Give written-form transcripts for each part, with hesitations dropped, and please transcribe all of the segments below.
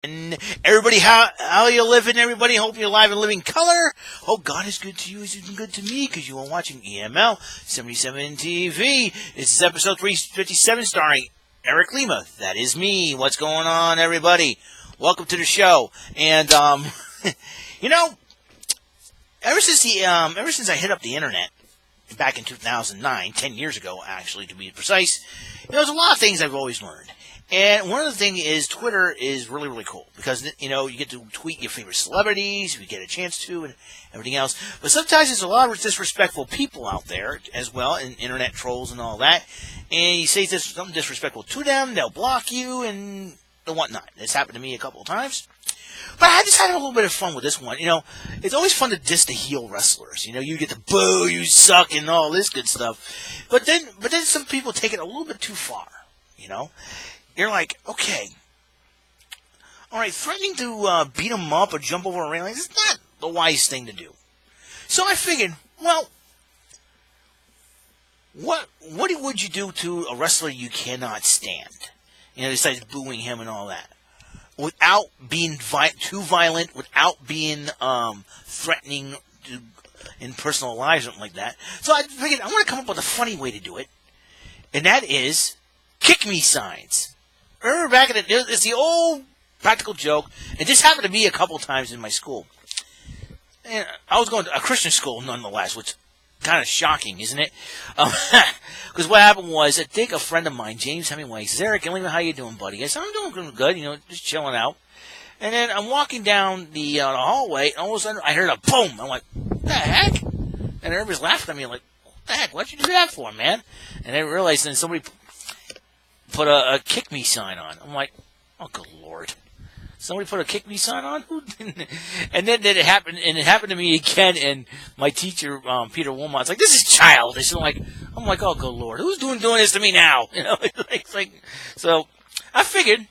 And everybody, how you living? Everybody, hope you're alive and living color. Hope God is good to you as He's been good to me, because you are watching EML77 TV. This is episode 357, starring Eric Lima. That is me. What's going on, everybody? Welcome to the show. And you know, ever since I hit up the internet back in 2009, 10 years ago, actually, to be precise, there's a lot of things I've always learned. And one of the things is Twitter is really, really cool because, you know, you get to tweet your favorite celebrities, you get a chance to, and everything else. But sometimes there's a lot of disrespectful people out there as well, and internet trolls and all that. And you say something disrespectful to them, they'll block you and whatnot. It's happened to me a couple of times. But I just had a little bit of fun with this one. You know, it's always fun to diss the heel wrestlers. You know, you get the boo, you suck, and all this good stuff. But then some people take it a little bit too far, you know. You're like, okay, all right, threatening to beat them up or jump over a railing is not the wise thing to do. So I figured, well, what would you do to a wrestler you cannot stand? You know, besides booing him and all that, without being too violent, without being threatening in personal lives, something like that. So I figured I want to come up with a funny way to do it, and that is kick me signs. Remember back in it's the old practical joke. It just happened to me a couple times in my school. And I was going to a Christian school nonetheless, which is kind of shocking, isn't it? Because what happened was, I think a friend of mine, James Hemingway, says, "Eric, how you doing, buddy?" I said, "I'm doing good, you know, just chilling out." And then I'm walking down the hallway, and all of a sudden I heard a boom. I'm like, "What the heck?" And everybody's laughing at me like, "What the heck? What'd you do that for, man?" And I realized then somebody put a kick me sign on. I'm like, oh, good Lord. Somebody put a kick me sign on? Who didn't? And then it happened to me again, and my teacher, Peter Wilmot's like, "This is childish." I'm like, oh, good Lord. Who's doing this to me now? You know, it's like, so I figured,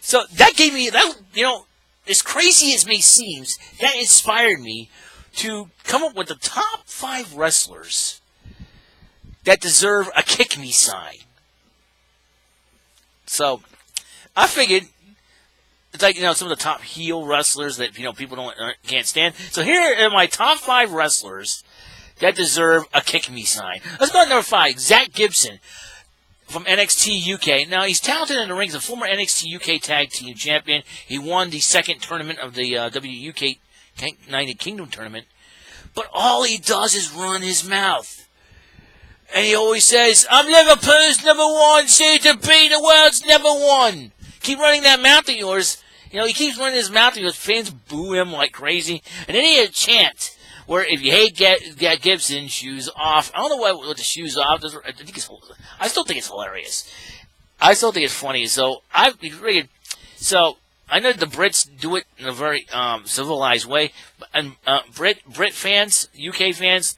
so that gave me, that, you know, as crazy as may seem, that inspired me to come up with the top 5 wrestlers that deserve a kick me sign. So, I figured, it's like, you know, some of the top heel wrestlers that, you know, people can't stand. So here are my top 5 wrestlers that deserve a kick me sign. Let's go to number 5, Zach Gibson from NXT UK. Now, he's talented in the ring. He's a former NXT UK Tag Team Champion. He won the second tournament of the WUK United Kingdom Tournament. But all he does is run his mouth. And he always says, "I'm Liverpool's number 1, soon to be the world's number 1. Keep running that mouth of yours. You know, he keeps running his mouth of yours. Fans boo him like crazy. And then he had a chant where if you hate Gibson, shoes off. I don't know what the shoes off does. I still think it's hilarious. I still think it's funny. So I figured. So I know the Brits do it in a very civilized way. And Brit fans, UK fans,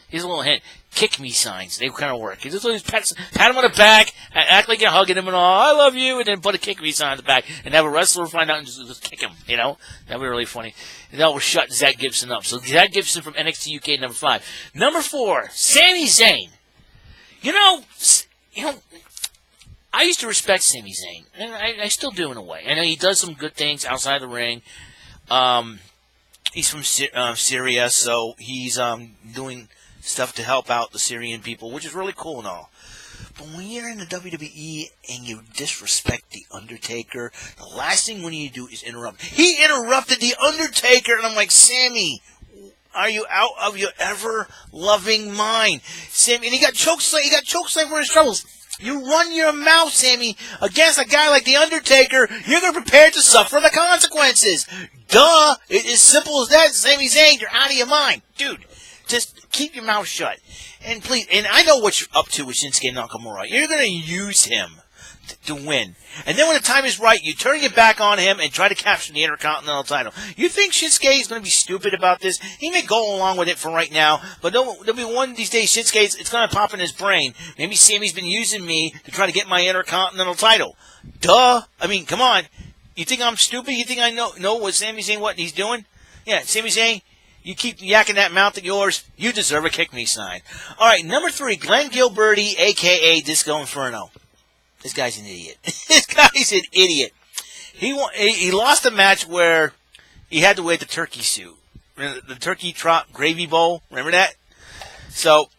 here's a little hint. Kick me signs. They kind of work. You just always pat him on the back, act like you're hugging him and all, "I love you," and then put a kick me sign on the back, and have a wrestler find out and just kick him, you know? That would be really funny. And that will shut Zach Gibson up. So Zach Gibson from NXT UK, number 5. Number 4, Sami Zayn. You know, I used to respect Sami Zayn, and I still do in a way. I know he does some good things outside the ring. He's from Syria, so he's doing stuff to help out the Syrian people, which is really cool and all. But when you're in the WWE and you disrespect The Undertaker, the last thing when you do is interrupt. He interrupted The Undertaker, and I'm like, Sammy, are you out of your ever-loving mind? Sammy, and he got chokeslammed for his troubles. You run your mouth, Sammy, against a guy like The Undertaker, you're going to prepare to suffer the consequences. Duh! It's as simple as that, Sami Zayn. You're out of your mind. Dude, just keep your mouth shut. And please, and I know what you're up to with Shinsuke Nakamura. You're going to use him to win. And then when the time is right, you turn your back on him and try to capture the Intercontinental title. You think Shinsuke is going to be stupid about this? He may go along with it for right now, but there'll be one of these days, Shinsuke, it's going to pop in his brain. Maybe Sammy's been using me to try to get my Intercontinental title. Duh. I mean, come on. You think I'm stupid? You think I know what Sami Zayn, what he's doing? Yeah, Sami Zayn, you keep yakking that mouth of yours, you deserve a kick me sign. All right, number 3, Glenn Gilberti, a.k.a. Disco Inferno. This guy's an idiot. This guy's an idiot. He lost a match where he had to wear the turkey suit, the turkey trot gravy bowl. Remember that? So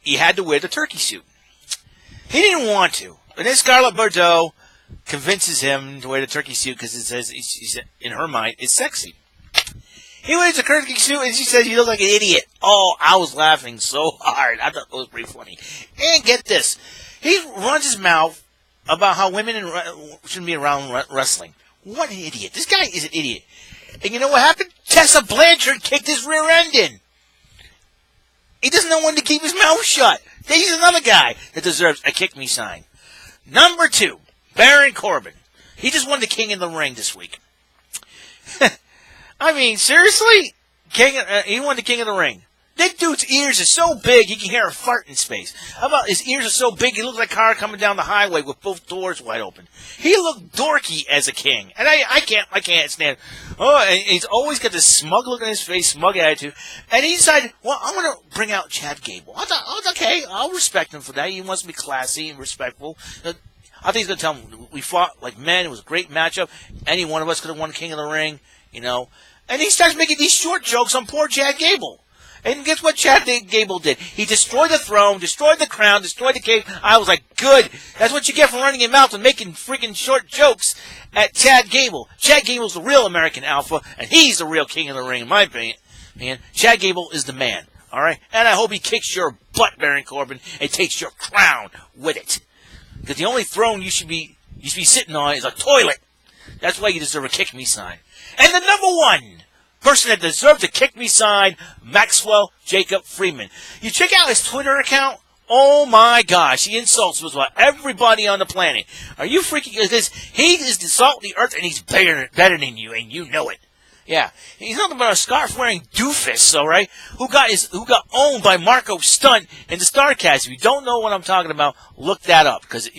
he had to wear the turkey suit. He didn't want to, but then Scarlett Bordeaux convinces him to wear the turkey suit because it says, in her mind, it's sexy. He wears the turkey suit and she says, "You look like an idiot." Oh, I was laughing so hard. I thought it was pretty funny. And get this. He runs his mouth about how women shouldn't be around wrestling. What an idiot. This guy is an idiot. And you know what happened? Tessa Blanchard kicked his rear end in. He doesn't know when to keep his mouth shut. He's another guy that deserves a kick me sign. Number 2, Baron Corbin. He just won the King of the Ring this week. I mean, seriously? He won the King of the Ring. That dude's ears are so big, he can hear a fart in space. How about his ears are so big, he looks like a car coming down the highway with both doors wide open. He looked dorky as a king. And I can't stand it. Oh, and he's always got this smug look on his face, smug attitude. And he decided, well, I'm going to bring out Chad Gable. I thought, oh, okay, I'll respect him for that. He wants to be classy and respectful. I think he's going to tell him, we fought like men, it was a great matchup. Any one of us could have won King of the Ring, you know. And he starts making these short jokes on poor Chad Gable. And guess what Chad Gable did? He destroyed the throne, destroyed the crown, destroyed the cave. I was like, good. That's what you get for running your mouth and making freaking short jokes at Chad Gable. Chad Gable's the real American alpha, and he's the real King of the Ring, in my opinion. Man, Chad Gable is the man, all right? And I hope he kicks your butt, Baron Corbin, and takes your crown with it. Because the only throne you should be sitting on is a toilet. That's why you deserve a kick me sign. And the number 1 person that deserves a kick me sign, Maxwell Jacob Freeman. You check out his Twitter account. Oh my gosh, he insults about everybody on the planet. Are you freaking? Because he is the salt of the earth, and he's better than you, and you know it. Yeah, he's nothing but a scarf-wearing doofus, all right, who got owned by Marco Stunt in the StarCast. If you don't know what I'm talking about, look that up, because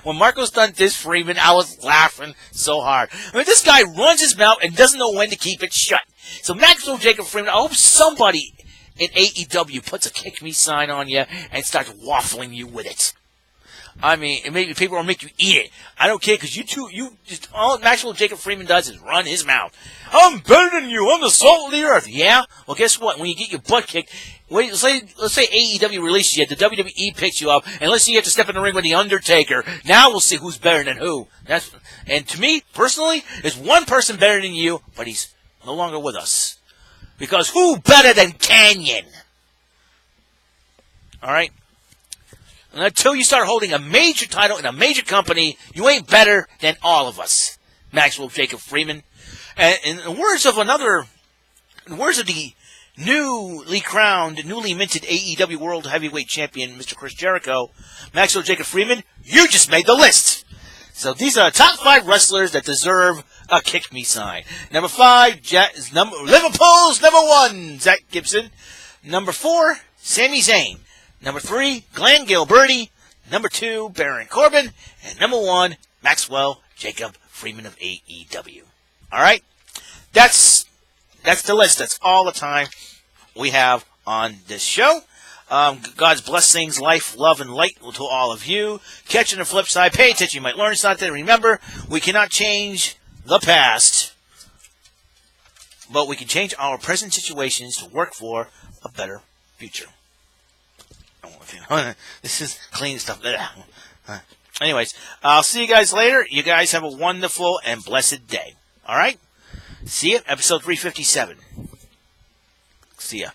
when Marco Stunt dissed Freeman, I was laughing so hard. I mean, this guy runs his mouth and doesn't know when to keep it shut. So Maxwell Jacob Freeman, I hope somebody in AEW puts a kick me sign on you and starts waffling you with it. I mean, maybe people will make you eat it. I don't care, because all Maxwell Jacob Freeman does is run his mouth. I'm better than you. I'm the salt of the earth. Yeah? Well, guess what? When you get your butt kicked, let's say AEW releases you, the WWE picks you up, and let's say you have to step in the ring with The Undertaker. Now we'll see who's better than who. And to me, personally, there's one person better than you, but he's no longer with us. Because who better than Canyon? All right? And until you start holding a major title in a major company, you ain't better than all of us. Maxwell Jacob Freeman. And in the words of the newly crowned, newly minted AEW World Heavyweight Champion, Mr. Chris Jericho, Maxwell Jacob Freeman, you just made the list. So these are the top 5 wrestlers that deserve a kick me sign. Number 5, Liverpool's number 1, Zach Gibson. Number 4, Sami Zayn. Number 3, Glenn Gilberti. Number 2, Baron Corbin. And number 1, Maxwell Jacob Freeman of AEW. All right? That's the list. That's all the time we have on this show. God's blessings, life, love, and light to all of you. Catch on the flip side. Pay attention. You might learn something. Remember, we cannot change the past, but we can change our present situations to work for a better future. This is clean stuff. Anyways, I'll see you guys later. You guys have a wonderful and blessed day. All right? See you, episode 357. See ya.